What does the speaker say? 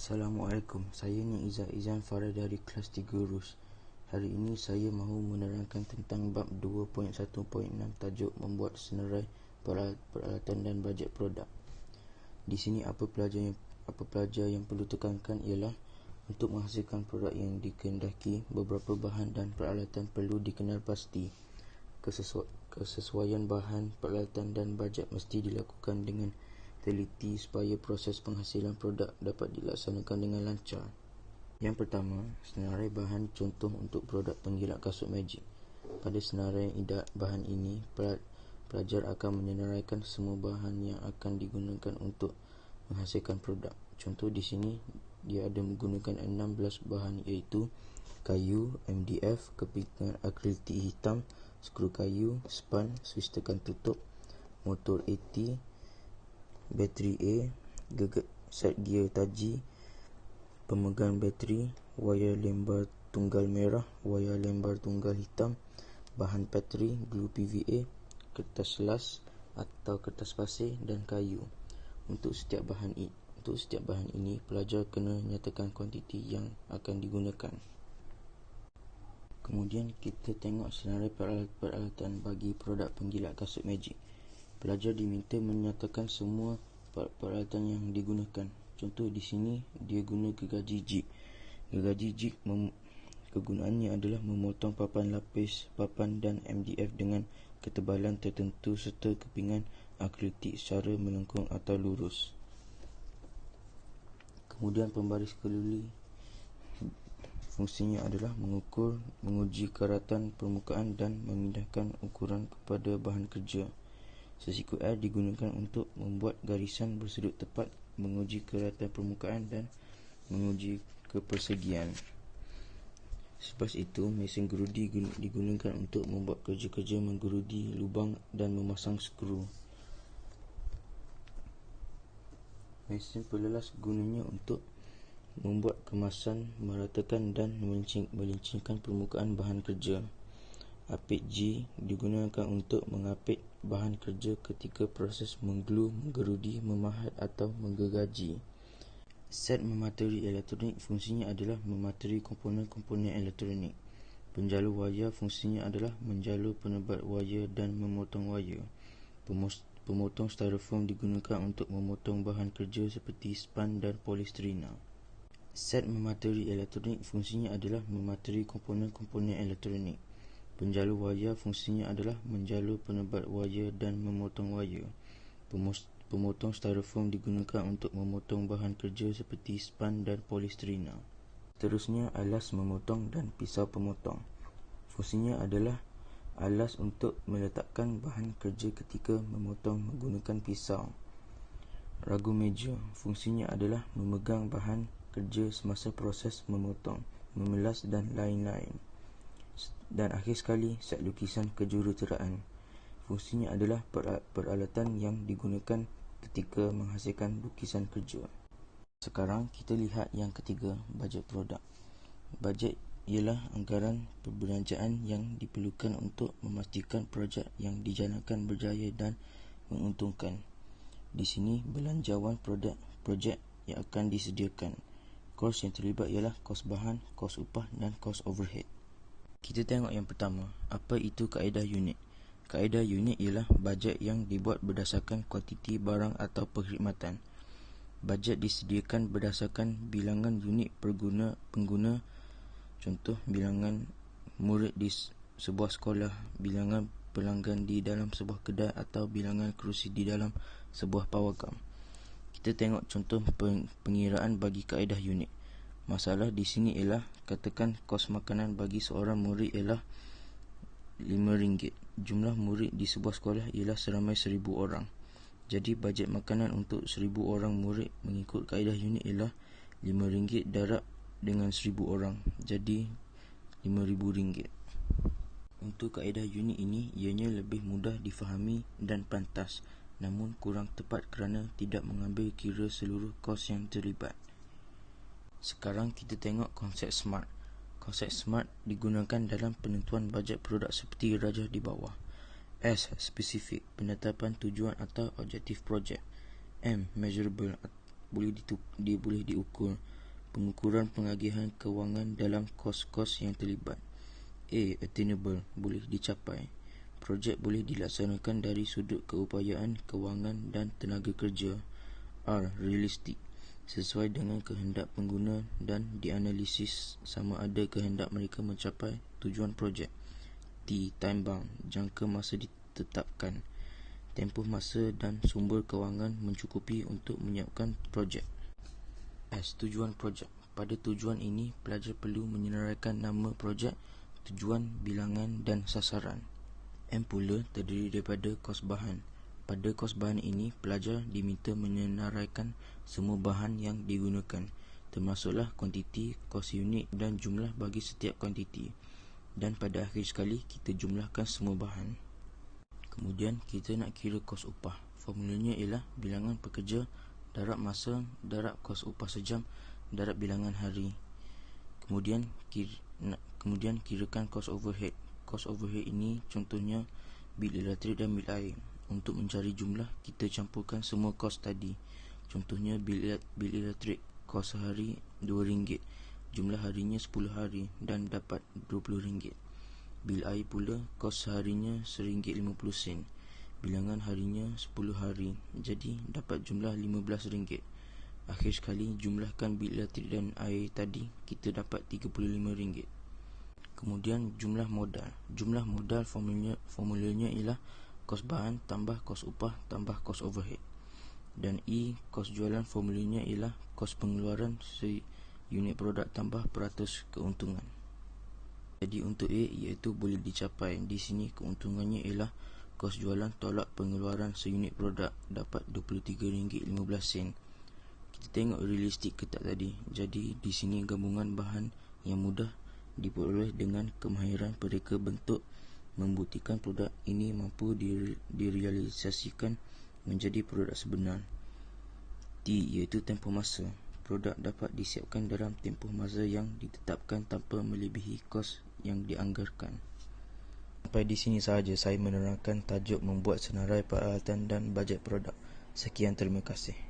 Assalamualaikum, saya ni Izan Farah dari kelas 3 RUS. Hari ini saya mahu menerangkan tentang bab 2.1.6 tajuk membuat senarai peralatan dan bajet produk. Di sini apa pelajar yang perlu tekankan ialah untuk menghasilkan produk yang dikehendaki, beberapa bahan dan peralatan perlu dikenal pasti. Kesesuaian bahan, peralatan dan bajet mesti dilakukan dengan teliti supaya proses penghasilan produk dapat dilaksanakan dengan lancar. Yang pertama, senarai bahan contoh untuk produk penggilat kasut magic. Pada senarai bahan ini, pelajar akan menyenaraikan semua bahan yang akan digunakan untuk menghasilkan produk. Contoh di sini, dia ada menggunakan 16 bahan iaitu kayu, MDF, kepingan akrilik hitam, skru kayu, span, suis tekan tutup, motor AT, bateri A, set gear taji, pemegang bateri, wayar lembar tunggal merah, wayar lembar tunggal hitam, bahan patri, glue PVA, kertas las atau kertas pasir dan kayu. Untuk setiap bahan ini, pelajar kena nyatakan kuantiti yang akan digunakan. Kemudian kita tengok senarai peralatan bagi produk penggilat kasut magic. Pelajar diminta menyatakan semua peralatan yang digunakan. Contoh di sini dia guna gergaji jig. Gergaji jig kegunaannya adalah memotong papan lapis, papan dan MDF dengan ketebalan tertentu serta kepingan akrilik secara melengkung atau lurus. Kemudian pembaris keluli fungsinya adalah menguji keratan permukaan dan memindahkan ukuran kepada bahan kerja. Sesiku air digunakan untuk membuat garisan bersudut tepat, menguji keratan permukaan dan menguji kepersegian. Selepas itu, mesin gerudi digunakan untuk membuat kerja-kerja menggerudi lubang dan memasang skru. Mesin pelelas gunanya untuk membuat kemasan, meratakan dan melincirkan permukaan bahan kerja. Apit G digunakan untuk mengapit bahan kerja ketika proses mengglu, menggerudi, memahat atau menggergaji. Set memateri elektronik fungsinya adalah memateri komponen-komponen elektronik. Penjalur wayar fungsinya adalah menjalur penebat wayar dan memotong wayar. Pemotong styrofoam digunakan untuk memotong bahan kerja seperti span dan polistrina. Set memateri elektronik fungsinya adalah memateri komponen-komponen elektronik. Penjalur wayar fungsinya adalah menjalur penebat wayar dan memotong wayar. Pemotong styrofoam digunakan untuk memotong bahan kerja seperti span dan polistrina. Seterusnya, alas memotong dan pisau pemotong. Fungsinya adalah alas untuk meletakkan bahan kerja ketika memotong menggunakan pisau. Ragu meja fungsinya adalah memegang bahan kerja semasa proses memotong, memelas dan lain-lain. Dan akhir sekali, set lukisan kejuruteraan. Fungsinya adalah peralatan yang digunakan ketika menghasilkan lukisan kerja. Sekarang kita lihat yang ketiga, bajet produk. Bajet ialah anggaran perbelanjaan yang diperlukan untuk memastikan projek yang dijalankan berjaya dan menguntungkan. Di sini belanjawan projek yang akan disediakan. Kos yang terlibat ialah kos bahan, kos upah dan kos overhead. Kita tengok yang pertama, apa itu kaedah unit? Kaedah unit ialah bajet yang dibuat berdasarkan kuantiti barang atau perkhidmatan. Bajet disediakan berdasarkan bilangan unit pengguna, contoh bilangan murid di sebuah sekolah, bilangan pelanggan di dalam sebuah kedai atau bilangan kerusi di dalam sebuah pawagam. Kita tengok contoh pengiraan bagi kaedah unit. Masalah di sini ialah katakan kos makanan bagi seorang murid ialah RM5. Jumlah murid di sebuah sekolah ialah seramai 1,000 orang. Jadi bajet makanan untuk 1,000 orang murid mengikut kaedah unit ialah RM5 darab dengan 1,000 orang. Jadi RM5,000. Untuk kaedah unit ini, ianya lebih mudah difahami dan pantas, namun kurang tepat kerana tidak mengambil kira seluruh kos yang terlibat. Sekarang kita tengok konsep SMART. Konsep SMART digunakan dalam penentuan bajet produk seperti rajah di bawah. S. Spesifik, penetapan tujuan atau objektif projek. M. Measurable, boleh diukur. Pengukuran pengagihan kewangan dalam kos-kos yang terlibat. A. Attainable, boleh dicapai. Projek boleh dilaksanakan dari sudut keupayaan, kewangan dan tenaga kerja. R. Realistic, sesuai dengan kehendak pengguna dan dianalisis sama ada kehendak mereka mencapai tujuan projek. T. Time bound, jangka masa ditetapkan. Tempoh masa dan sumber kewangan mencukupi untuk menyiapkan projek. S. Tujuan projek. Pada tujuan ini, pelajar perlu menyenaraikan nama projek, tujuan, bilangan dan sasaran. M pula terdiri daripada kos bahan. Pada kos bahan ini, pelajar diminta menyenaraikan semua bahan yang digunakan, termasuklah kuantiti, kos unit dan jumlah bagi setiap kuantiti. Dan pada akhir sekali, kita jumlahkan semua bahan. Kemudian, kita nak kira kos upah. Formulanya ialah bilangan pekerja darab masa darab kos upah sejam darab bilangan hari. Kemudian kirakan kos overhead. Kos overhead ini contohnya bil elektrik dan bil air. Untuk mencari jumlah, kita campurkan semua kos tadi. Contohnya bil elektrik kos sehari RM2, jumlah harinya 10 hari dan dapat RM20. Bil air pula kos seharinya RM1.50, bilangan harinya 10 hari, jadi dapat jumlah RM15. Akhir sekali jumlahkan bil elektrik dan air tadi, kita dapat RM35. Kemudian jumlah modal. Jumlah modal formulanya ialah kos bahan tambah kos upah tambah kos overhead. Dan E, kos jualan, formulanya ialah kos pengeluaran unit produk tambah peratus keuntungan. Jadi untuk A iaitu boleh dicapai. Di sini keuntungannya ialah kos jualan tolak pengeluaran seunit produk dapat RM23.15. Kita tengok realistik ke tak tadi. Jadi di sini gabungan bahan yang mudah diperoleh dengan kemahiran pereka bentuk membuktikan produk ini mampu direalisasikan menjadi produk sebenar. T iaitu tempoh masa. Produk dapat disiapkan dalam tempoh masa yang ditetapkan tanpa melebihi kos yang dianggarkan. Sampai di sini sahaja saya menerangkan tajuk membuat senarai peralatan dan bajet produk. Sekian, terima kasih.